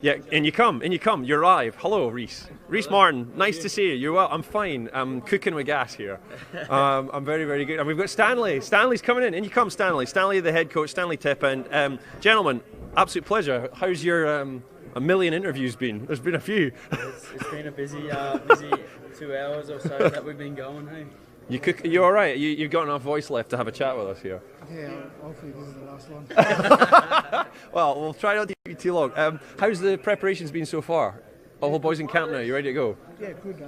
Yeah, in you come. You arrive. Hello, Rhyse Martin. Nice to see you. You're well. I'm fine. I'm cooking with gas here. I'm very, very good. And we've got Stanley. Stanley's coming in. In you come, Stanley. Stanley, the head coach. Stanley Tepend. Gentlemen, absolute pleasure. How's your a million interviews been? There's been a few. It's been a busy 2 hours or so that we've been going. Hey. You all right? You've got enough voice left to have a chat with us here. Yeah, hopefully this is the last one. Well, we'll try not to keep you too long. How's the preparations been so far? All the boys in camp now. You ready to go? Yeah, good.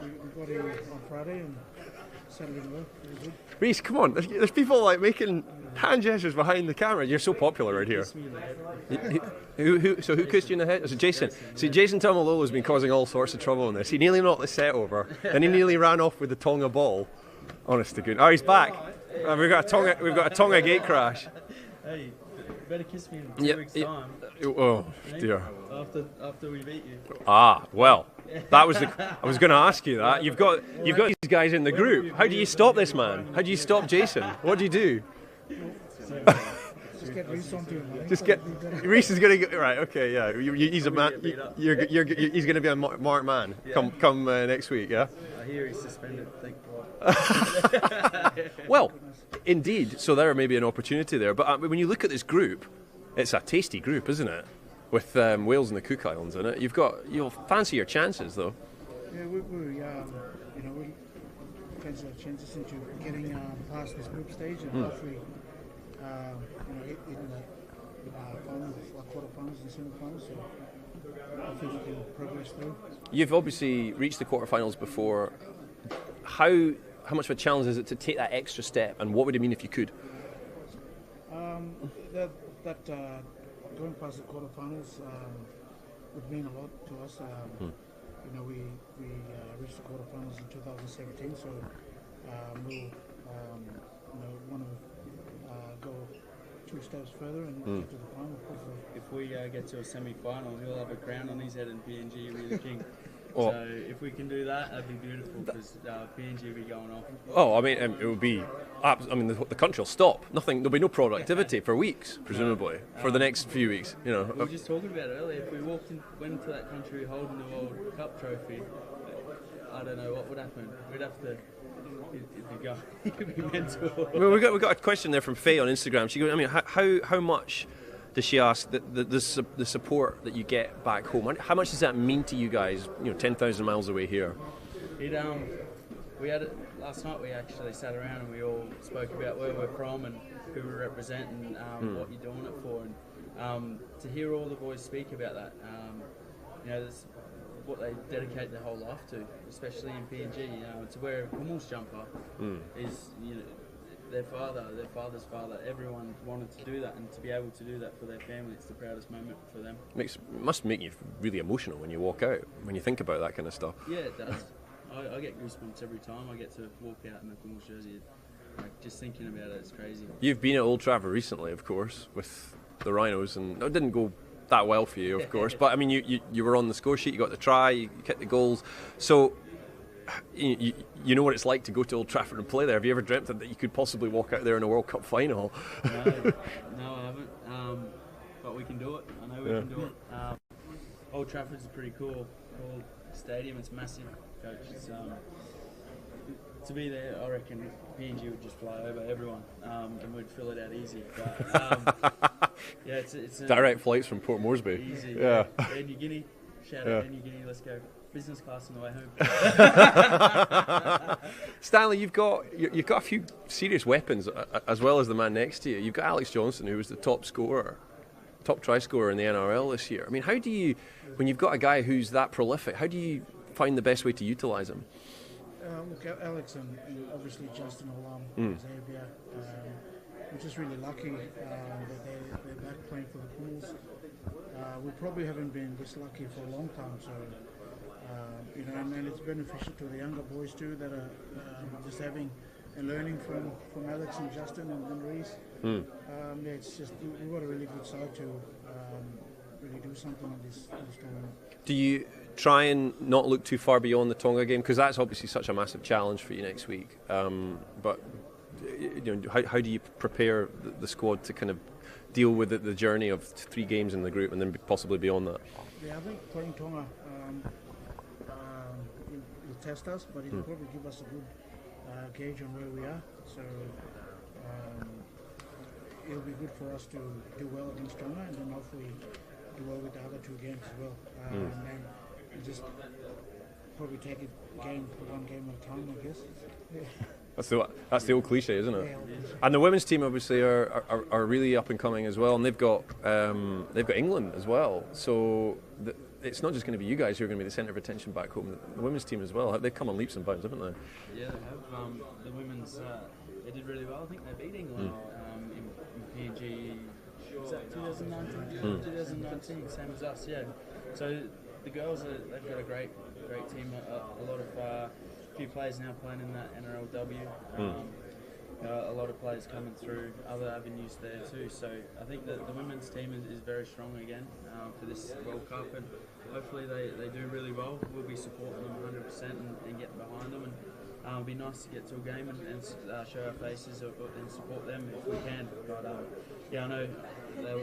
We got here on Friday and Saturday to work. Really good. Rhyse, come on. There's people like making hand gestures behind the camera. You're so popular right here. Who kissed you in the head? Was it Jason? See, Jason Tamalolo's been causing all sorts of trouble in this. He nearly knocked the set over, and he nearly ran off with the Tonga ball. Honest to goodness. Oh, he's back. We've got a Tonga gate crash. Hey, you better kiss me in 2 weeks' time. Oh dear. After we beat you. Ah, well. That was I was going to ask you that. You've got these guys in the group. How do you stop this man? How do you stop Jason? What do you do? Just get Rhyse onto him. Rhyse is going to get right. Okay, yeah. He's a man. He's going to be a marked man. Come next week. Yeah. I hear he's suspended. Thank God. Well, indeed. So there may be an opportunity there. But when you look at this group, it's a tasty group, isn't it? With Wales and the Cook Islands in it, you'll fancy your chances though. Yeah, we fancy our chances into getting past this group stage and hopefully, in the finals, like quarterfinals and semi-finals. So I think we can progress through. You've obviously reached the quarterfinals before. How much of a challenge is it to take that extra step, and what would it mean if you could? Going past the quarterfinals would mean a lot to us. We reached the quarterfinals in 2017, so we'll want to go 2 steps further and get to the final. If we get to a semi-final, he'll have a crown on his head and PNG will be the king. Oh. So if we can do that, that'd be beautiful because PNG will be going off. Oh, I mean, it would be. I mean, the country will stop. There'll be no productivity for weeks, presumably, for the next few weeks. We were just talking about it earlier. If we went into that country holding the World Cup trophy, I don't know what would happen. We'd have to. It'd be mental. I mean, we got a question there from Faye on Instagram. She goes, I mean, how much does she ask the support that you get back home? How much does that mean to you guys? 10,000 miles away here. We had it last night. We actually sat around and we all spoke about where we're from and who we represent and what you're doing it for. And to hear all the boys speak about that, that's what they dedicate their whole life to, especially in PNG. To wear a Kumuls jumper is their father's father. Everyone wanted to do that, and to be able to do that for their family, it's the proudest moment for them. Must make you really emotional when you walk out, when you think about that kind of stuff. Yeah, it does. I get goosebumps every time I get to walk out in the Kumuls jersey. Like, just thinking about it, it's crazy. You've been at Old Trafford recently, of course, with the Rhinos, and it didn't go that well for you, of course. But I mean, you were on the score sheet, you got the try, you kicked the goals. So you know what it's like to go to Old Trafford and play there. Have you ever dreamt that you could possibly walk out there in a World Cup final? No, I haven't. But we can do it. I know we can do it. Old Trafford's a pretty cool stadium. It's massive, coach. To be there, I reckon PNG would just fly over everyone and we'd fill it out easy. But yeah, it's direct flights from Port Moresby. Easy. Yeah. Air New Guinea. Shout out Air New Guinea. Let's go. Business class on the way home. Stanley, you've got a few serious weapons as well as the man next to you. You've got Alex Johnson, who was the top try scorer in the NRL this year. I mean, how do you, when you've got a guy who's that prolific, how do you find the best way to utilise him? Look, Alex and obviously Justin Olam, Xavier, we're just really lucky that they're back playing for the Kumuls. We probably haven't been this lucky for a long time, so and it's beneficial to the younger boys too that are just having and learning from Alex and Justin and Rhyse. It's just we've got a really good side to really do something in this tournament. Do you try and not look too far beyond the Tonga game, because that's obviously such a massive challenge for you next week? But how do you prepare the squad to kind of deal with the journey of 3 games in the group and then possibly beyond that? Yeah, I think playing Tonga will test us, but it'll probably give us a good gauge on where we are. So it'll be good for us to do well against Tonga, and then hopefully do well with the other 2 games as well. And just probably take it one game at a time, I guess. Yeah. That's the old cliche, isn't it? And the women's team obviously are really up and coming as well, and they've got England as well. So it's not just going to be you guys who are going to be the centre of attention back home. The women's team as well. They've come on leaps and bounds, haven't they? Yeah, they have. The women's they did really well. I think they beat England in PNG. Was that 2019? 2019, same as us. Yeah. So the girls they've got a great team. A lot of few players now playing in that RLW. A lot of players coming through other avenues there too. So I think that the women's team is very strong again for this World Cup, and hopefully they do really well. We'll be supporting them 100% and getting behind them, and it'll be nice to get to a game and show our faces and support them if we can. But yeah, I know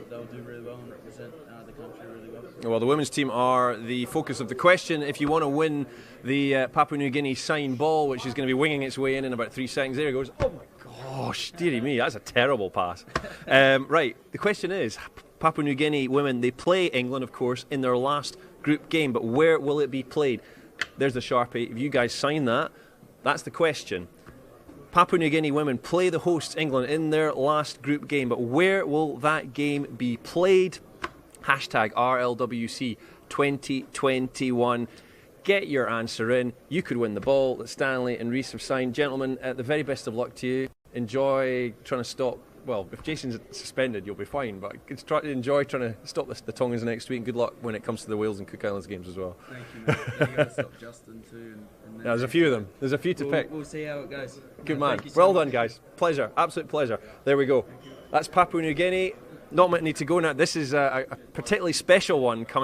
they'll do really well and represent the country really well. Well, the women's team are the focus of the question. If you want to win the Papua New Guinea signed ball, which is going to be winging its way in about 3 seconds, there it goes. Oh my gosh, dearie me, that's a terrible pass. Right, the question is, Papua New Guinea women, they play England, of course, in their last group game, but where will it be played? There's the Sharpie. If you guys sign that, that's the question. Papua New Guinea women play the hosts England in their last group game, but where will that game be played? Hashtag RLWC 2021. Get your answer in. You could win the ball that Stanley and Rhyse have signed. Gentlemen, the very best of luck to you. Enjoy trying to stop. Well, if Jason's suspended, you'll be fine, but enjoy trying to stop the Tongans next week, and good luck when it comes to the Wales and Cook Islands games as well. Thank you, mate. You got to stop Justin too. Yeah, there's a few of them. There's a few to pick. We'll see how it goes. Good man. Well done, guys. Pleasure. Absolute pleasure. There we go. That's Papua New Guinea. Not much need to go now. This is a particularly special one coming up.